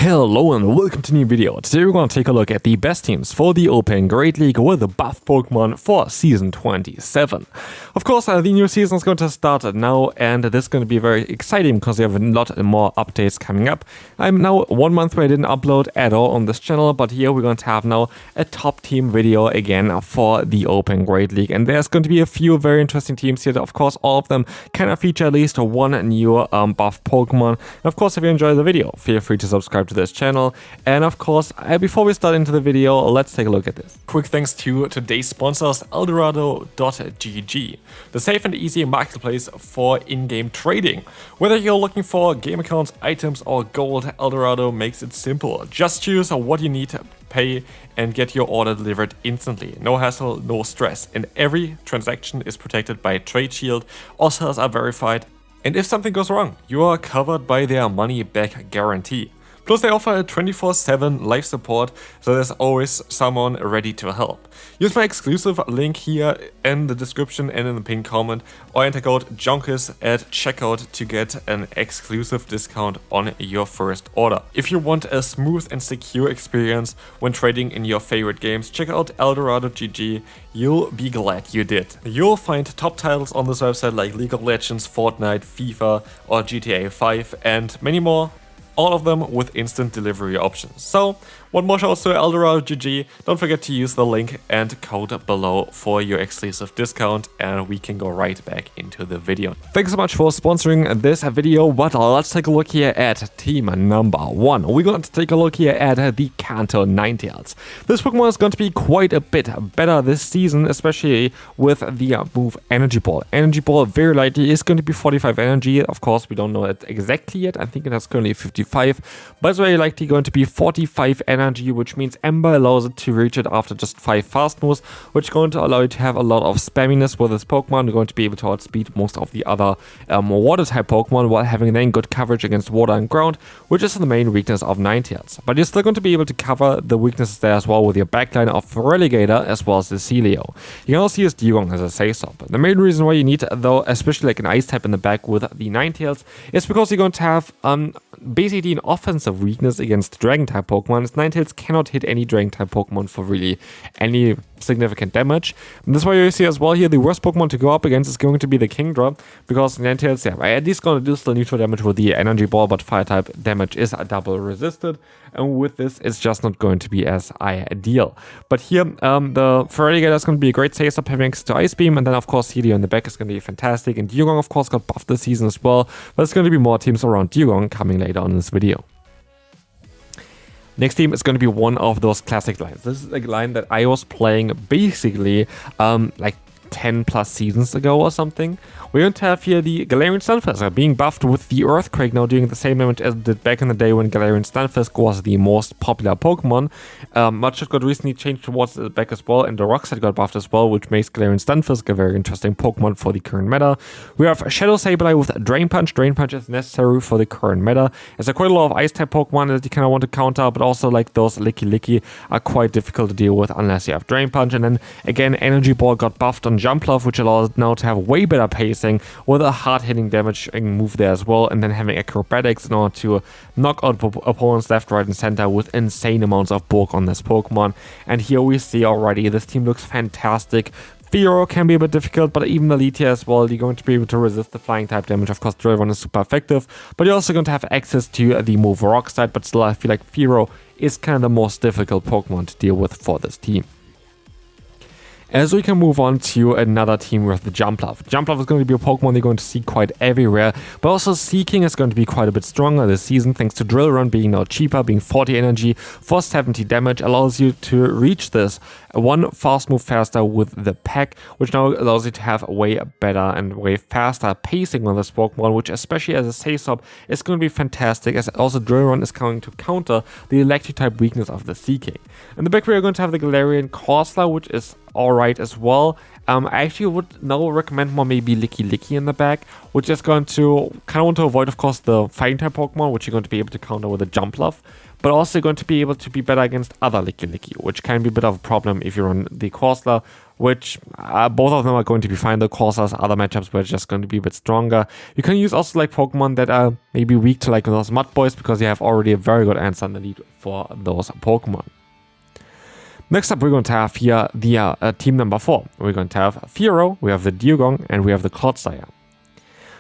Hello and welcome to a new video. Today we're going to take a look at the best teams for the Open Great League with the buff Pokemon for Season 27. Of course, the new season is going to start now, and this is going to be very exciting because we have a lot more updates coming up. I'm now 1 month where I didn't upload at all on this channel, but here we're going to have now a top team video again for the Open Great League. And there's going to be a few very interesting teams here. Of course, all of them kind of feature at least one new buff Pokemon. And of course, if you enjoy the video, feel free to subscribe to this channel. And of course, before we start into the video, let's take a look at this. Quick thanks to today's sponsors, Eldorado.gg, the safe and easy marketplace for in-game trading. Whether you're looking for game accounts, items or gold, Eldorado makes it simple. Just choose what you need to pay and get your order delivered instantly. No hassle, no stress, and every transaction is protected by a trade shield. All sales are verified, and if something goes wrong, you are covered by their money-back guarantee. Plus, they offer a 24/7 live support, so there's always someone ready to help. Use my exclusive link here in the description and in the pinned comment, or enter code JONKES at checkout to get an exclusive discount on your first order. If you want a smooth and secure experience when trading in your favorite games, check out Eldorado.gg. You'll be glad you did. You'll find top titles on this website like League of Legends, Fortnite, FIFA or GTA 5 and many more. All of them with instant delivery options. So, one more shout out to Eldorado.gg. Don't forget to use the link and code below for your exclusive discount, and we can go right back into the video. Thanks so much for sponsoring this video, but let's take a look here at team number 1. We're going to take a look here at the Kanto Ninetales. This Pokemon is going to be quite a bit better this season, especially with the move Energy Ball. Energy Ball very likely is going to be 45 energy. Of course, we don't know it exactly yet. I think it has currently 55, but it's very likely going to be 45 energy, which means Ember allows it to reach it after just 5 fast moves, which is going to allow you to have a lot of spamminess with this Pokemon. You're going to be able to outspeed most of the other water type Pokemon while having then good coverage against water and ground, which is the main weakness of Ninetales. But you're still going to be able to cover the weaknesses there as well with your backline of Religator as well as the Celio. You can also use Dugong as a Sasop. The main reason why you need, though, especially like an Ice type in the back with the Ninetales, is because you're going to have basically an offensive weakness against Dragon type Pokemon. Ninetales cannot hit any Dragon type Pokemon for really any significant damage. And that's why you see as well here the worst Pokemon to go up against is going to be the Kingdra, because Ninetales, yeah, at least going to do still neutral damage with the Energy Ball, but Fire type damage is double resisted, and with this it's just not going to be as ideal. But here the Feraligatr is going to be a great safe up having access to Ice Beam, and then of course Helio in the back is going to be fantastic, and Dugong of course got buffed this season as well, but there's going to be more teams around Dugong coming later on in this video. Next team is going to be one of those classic lines. This is a line that I was playing basically like 10 plus seasons ago or something. We're going to have here the Galarian Stunfisk being buffed with the Earthquake, now doing the same damage as it did back in the day when Galarian Stunfisk was the most popular Pokemon. Much got recently changed towards the back as well, and the Rock set got buffed as well, which makes Galarian Stunfisk a very interesting Pokemon for the current meta. We have Shadow Sableye with Drain Punch. Drain Punch is necessary for the current meta. There's quite a lot of Ice type Pokemon that you kind of want to counter, but also like those Licky are quite difficult to deal with unless you have Drain Punch. And then again, Energy Ball got buffed on Jumpluff, which allows it now to have way better pacing with a hard-hitting damaging move there as well, and then having Acrobatics in order to knock out opponents left, right, and center with insane amounts of bulk on this Pokemon. And here we see already this team looks fantastic. Fearow can be a bit difficult, but even Alethea as well, you're going to be able to resist the flying type damage. Of course, Drill Run is super effective, but you're also going to have access to the move Rock side, but still I feel like Fearow is kind of the most difficult Pokemon to deal with for this team. As we can move on to another team with the Jumpluff. Jumpluff is going to be a Pokemon you're going to see quite everywhere, but also Seeking is going to be quite a bit stronger this season thanks to Drill Run being now cheaper, being 40 energy for 70 damage, allows you to reach this one fast move faster with the pack, which now allows you to have way better and way faster pacing on this Pokemon, which especially as a Sasop is going to be fantastic, as also Drill Run is going to counter the electric type weakness of the Seeking. In the back we are going to have the Galarian Corsola, which is alright as well. I actually would now recommend more maybe Licky in the back, which is going to kind of want to avoid, of course, the fighting type Pokemon, which you're going to be able to counter with a Jumpluff, but also going to be able to be better against other Licky, which can be a bit of a problem if you run the Corsola which both of them are going to be fine. The Corsairs, other matchups were just going to be a bit stronger. You can use also like Pokemon that are maybe weak to like those Mud Boys because you have already a very good answer in the lead for those Pokemon. Next up, we're going to have here the team number 4. We're going to have Fearow, we have the Dugong, and we have the Clodsire.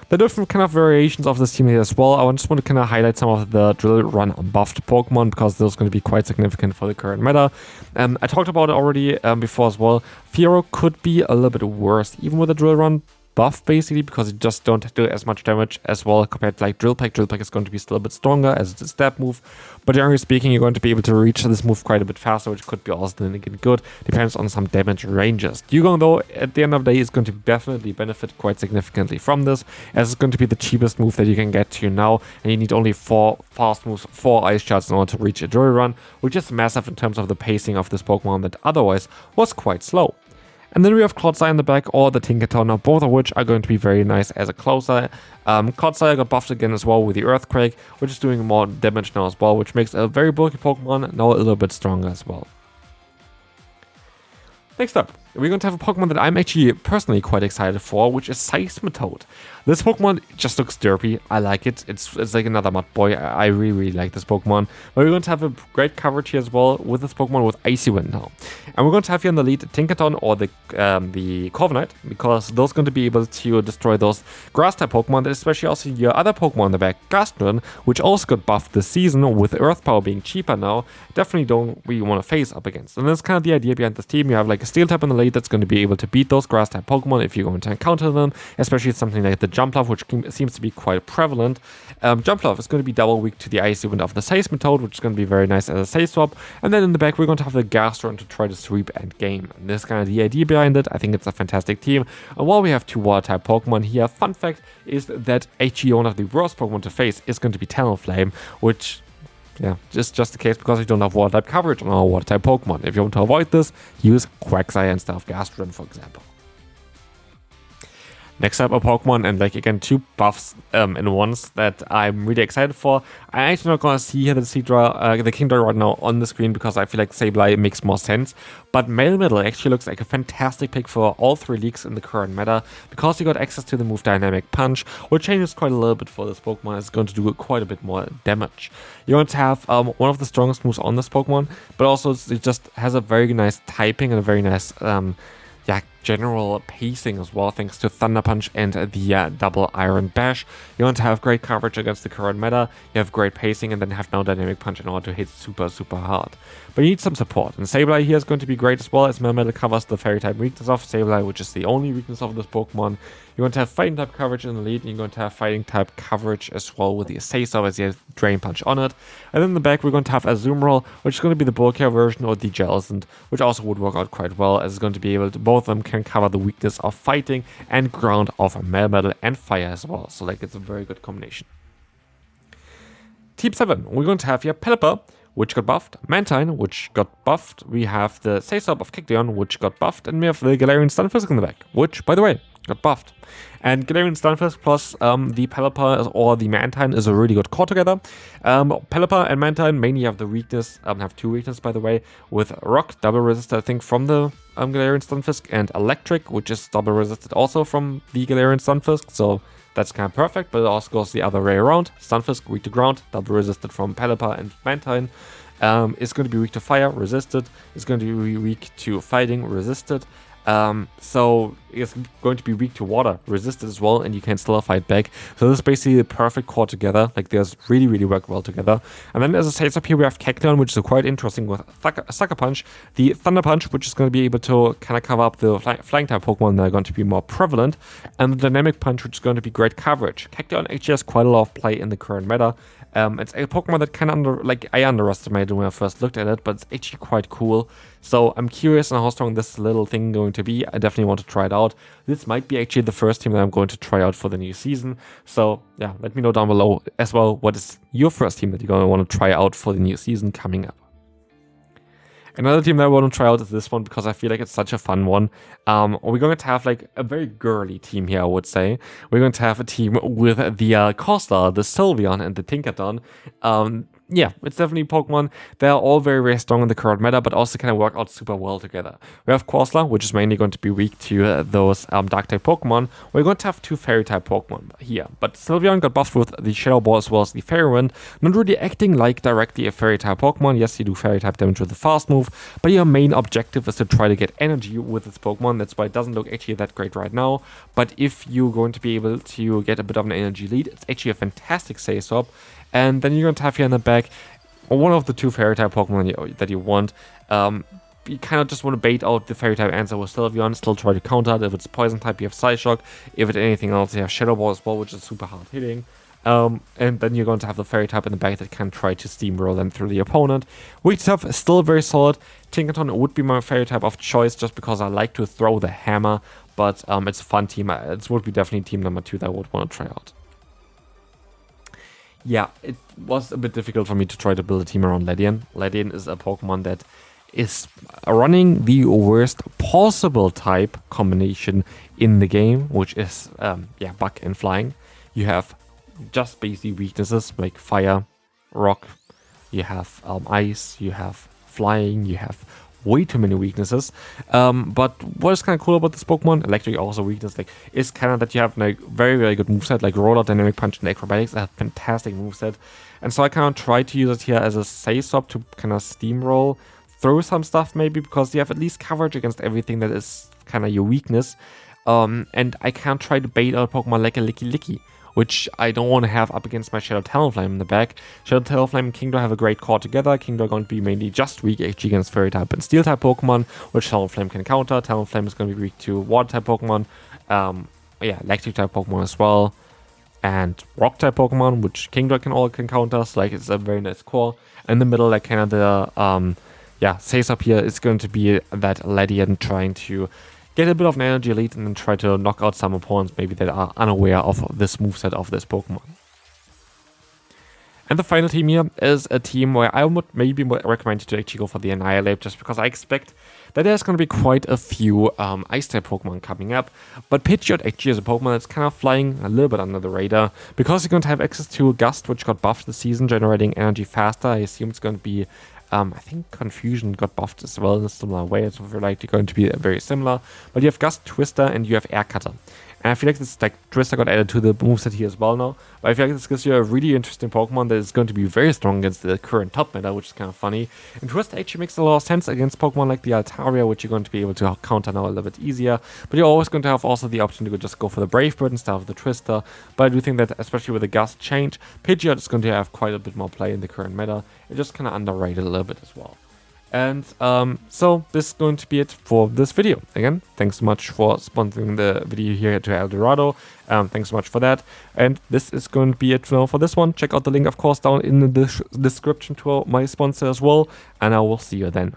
The different kind of variations of this team here as well. I just want to kind of highlight some of the Drill Run buffed Pokemon because those are going to be quite significant for the current meta. I talked about it already before as well. Fearow could be a little bit worse, even with the Drill Run buff basically, because you just don't do as much damage as well compared to like Drill Peck. Drill Peck is going to be still a bit stronger as it's a stab move, but generally speaking, you're going to be able to reach this move quite a bit faster, which could be also then again good. Depends on some damage ranges. Dugong though, at the end of the day, is going to definitely benefit quite significantly from this, as it's going to be the cheapest move that you can get to now, and you need only 4 fast moves, 4 Ice Shards in order to reach a Drill Run, which is massive in terms of the pacing of this Pokemon that otherwise was quite slow. And then we have Clodsire in the back or the Tinkaton, both of which are going to be very nice as a closer. Clodsire got buffed again as well with the Earthquake, which is doing more damage now as well, which makes a very bulky Pokemon now a little bit stronger as well. Next up, we're going to have a Pokemon that I'm actually personally quite excited for, which is Seismitoad. This Pokemon just looks derpy. I like it. It's like another Mud Boy. I really like this Pokemon. But we're going to have a great coverage here as well with this Pokemon with Icy Wind now. And we're going to have here in the lead Tinkaton or the Corviknight, because those are going to be able to destroy those Grass-type Pokemon, especially also your other Pokemon in the back, Gastrodon, which also got buffed this season with Earth Power being cheaper now. Definitely don't really want to face up against. And that's kind of the idea behind this team. You have like a Steel-type in the lead that's going to be able to beat those Grass-type Pokemon if you're going to encounter them, especially something like the Jumpluff, which seems to be quite prevalent. Jumpluff is going to be double weak to the Icy Wind of the Seismitoad, which is going to be very nice as a Say Swap. And then in the back, we're going to have the Gastrodon to try to sweep and game. And this is kind of the idea behind it. I think it's a fantastic team. And while we have 2 Water-type Pokemon here, fun fact is that actually one of the worst Pokemon to face is going to be Talonflame, which, yeah, just the case because we don't have Water-type coverage on our Water-type Pokemon. If you want to avoid this, use Quagsire instead of Gastrodon, for example. Next up, a Pokemon, and like again, 2 buffs in ones that I'm really excited for. I'm actually not gonna see here the Kingdra right now on the screen because I feel like Sableye makes more sense. But Melmetal actually looks like a fantastic pick for all 3 leagues in the current meta because you got access to the move Dynamic Punch, which changes quite a little bit for this Pokemon. It's going to do quite a bit more damage. You're going to have one of the strongest moves on this Pokemon, but also it just has a very nice typing and a very nice general pacing as well, thanks to Thunder Punch and the double Iron Bash. You're going to have great coverage against the current meta, you have great pacing, and then have no Dynamic Punch in order to hit super hard. But you need some support, and Sableye here is going to be great as well, as Melmetal covers the Fairy type weakness of Sableye, which is the only weakness of this Pokemon. You're going to have Fighting type coverage in the lead, and you're going to have Fighting type coverage as well with the Say-So as you have Drain Punch on it. And then in the back, we're going to have Azumarill, which is going to be the bulkier version, or the Jellicent, which also would work out quite well, as it's going to be able to, both of them can cover the weakness of Fighting and Ground of Melmetal and Fire as well. So like it's a very good combination. Team 7, we're going to have here Pelipper, which got buffed, Mantine, which got buffed, we have the Say-So of Kicleon, which got buffed, and we have the Galarian Stunfisk in the back, which, by the way, got buffed. And Galarian Stunfisk plus the Pelipper or the Mantine is a really good core together. Pelipper and Mantine mainly have the weakness, have 2 weaknesses by the way, with Rock, double resisted I think from the Galarian Stunfisk, and Electric, which is double resisted also from the Galarian Stunfisk, so that's kind of perfect, but it also goes the other way around. Stunfisk weak to ground, double resisted from Pelipper and Mantine. It's going to be weak to fire, resisted. It's going to be weak to fighting, resisted. So it's going to be weak to water, resisted as well, and you can still fight back. So this is basically the perfect core together. Like, they really work well together. And then as a side up here, we have Kecleon, which is quite interesting with Sucker Punch, the Thunder Punch, which is going to be able to kind of cover up the flying type Pokemon that are going to be more prevalent, and the Dynamic Punch, which is going to be great coverage. Kecleon actually has quite a lot of play in the current meta. It's a Pokemon that kind of I underestimated when I first looked at it, but it's actually quite cool. So I'm curious on how strong this little thing going to be. I definitely want to try it out. This might be actually the first team that I'm going to try out for the new season. So yeah, let me know down below as well, what is your first team that you're going to want to try out for the new season coming up. Another team that I want to try out is this one because I feel like it's such a fun one. We're going to have like a very girly team here, I would say. We're going to have a team with the Corsola, the Sylveon, and the Tinkaton. yeah, it's definitely Pokemon. They're all very, very strong in the current meta, but also kind of work out super well together. We have Corsola, which is mainly going to be weak to those Dark-type Pokemon. We're going to have 2 Fairy-type Pokemon here, but Sylveon got buffed with the Shadow Ball as well as the Fairy Wind, not really acting like directly a Fairy-type Pokemon. Yes, you do Fairy-type damage with the fast move, but your main objective is to try to get energy with this Pokemon. That's why it doesn't look actually that great right now, but if you're going to be able to get a bit of an energy lead, it's actually a fantastic save-swap. And then you're going to have here in the back one of the 2 Fairy-type Pokemon that you want. You kind of just want to bait out the Fairy-type answer with Sylveon, still try to counter it. If it's Poison-type, you have Psyshock. If it's anything else, you have Shadow Ball as well, which is super hard hitting. And then you're going to have the Fairy-type in the back that can try to steamroll them through the opponent. Weak stuff is still very solid. Tinkaton would be my Fairy-type of choice just because I like to throw the hammer, but it's a fun team. It would be definitely team number 2 that I would want to try out. Yeah, it was a bit difficult for me to try to build a team around Ledian. Ledian is a Pokemon that is running the worst possible type combination in the game, which is, Bug and Flying. You have just basic weaknesses like Fire, Rock, you have Ice, you have Flying, you have way too many weaknesses. But what is kind of cool about this Pokemon, Electric also weakness, like, is kind of that you have like very, very good moveset, like Roller, Dynamic Punch, and Acrobatics, a fantastic moveset. And so I kind of try to use it here as a save swap to kind of steamroll through some stuff maybe, because you have at least coverage against everything that is kind of your weakness. And I can't try to bait out Pokemon like a Licky, which I don't want to have up against my Shadow Talonflame in the back. Shadow Talonflame and Kingdra have a great core together. Kingdra are going to be mainly just weak actually against Fairy-type and Steel-type Pokemon, which Talonflame can counter. Talonflame is going to be weak to Water-type Pokemon, Electric-type Pokemon as well, and Rock-type Pokemon, which Kingdra can counter, so like it's a very nice core. In the middle, like kind of the, save up here is going to be that Ledian trying to get a bit of an energy lead and then try to knock out some opponents maybe that are unaware of this moveset of this Pokemon. And the final team here is a team where I would maybe recommend you to actually go for the Annihilate, just because I expect that there's going to be quite a few Ice-type Pokemon coming up. But Pidgeot actually is a Pokemon that's kind of flying a little bit under the radar, because you're going to have access to Gust, which got buffed this season, generating energy faster. I assume it's going to be I think Confusion got buffed as well in a similar way. It's likely going to be very similar. But you have Gust, Twister, and you have Air Cutter. And I feel like this, like, Twister got added to the moveset here as well now. But I feel like this gives you a really interesting Pokemon that is going to be very strong against the current top meta, which is kind of funny. And Twister actually makes a lot of sense against Pokemon like the Altaria, which you're going to be able to counter now a little bit easier. But you're always going to have also the option to just go for the Brave Bird instead of the Twister. But I do think that, especially with the Gust change, Pidgeot is going to have quite a bit more play in the current meta. It's just kind of underrated a little bit as well. And so this is going to be it for this video. Again, thanks so much for sponsoring the video here to Eldorado. Thanks so much for that. And this is going to be it for this one. Check out the link, of course, down in the description to my sponsor as well. And I will see you then.